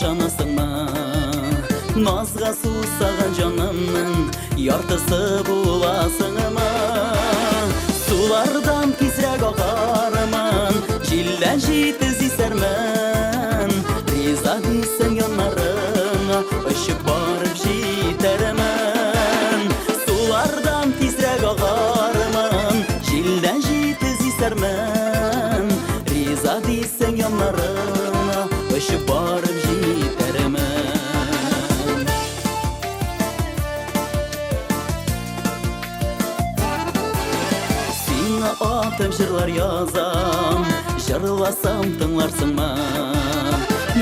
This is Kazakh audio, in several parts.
жанасыңма назға сусаған жанымның яртысы боласыңма сулардан тезірек ағармын желден жетіз есермін риза дейсің янарыңа ұшып барып жетермін сулардан тезірек ағармын желден жетіз есермін риза дейсің янарыңа ұшып барып жетермін сені атып жырлар язам жырласам тыңларсыңма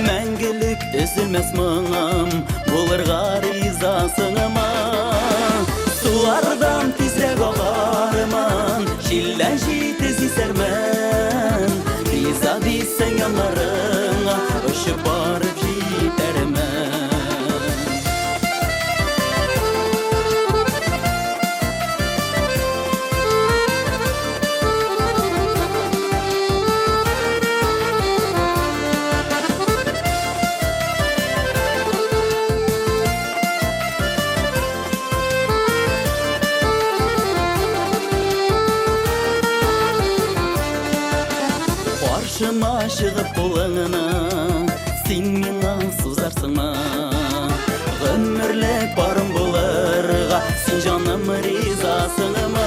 мәңгілік үзілмес мұңым болырға ризасыңма сулардан тезірек ағармын желден жетіз есермін риза дейсің янарыңа ұшып барып жетермін Қаршыма шығып қолыңына сен мені созарсыңма ғұмірлік барым болырға сен жаным ризасыңма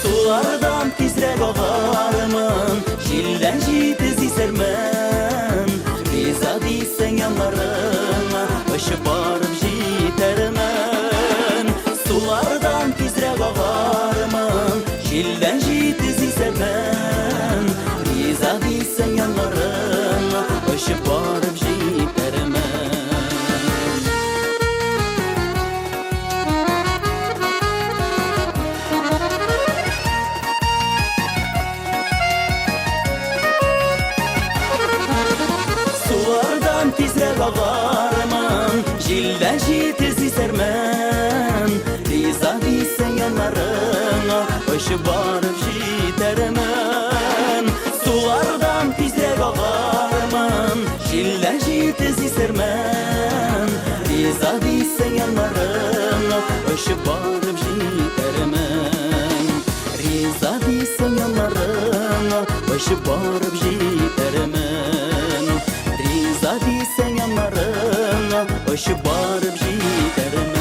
сулардан тезірек ағармын желден жетіз есермін риза дейсің янарыңа ұшып барып жетермін сулардан тезірек ағармын желден жетіз есермін риза дейсің янарыңа ұшып барып жетермін сулардан тезірек ағармын желден жетіз есермін риза дейсің янарыңа ұшып барып жетермін сулардан тезірек ағармын желден жетіз есермін риза дейсің янарыңа ұшып барып жетермін риза дейсің янарыңа ұшып барып жетермін риза дейсің янарыңа ұшып барып жетермін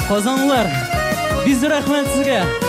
Qozonlar, biz rahmat sizga.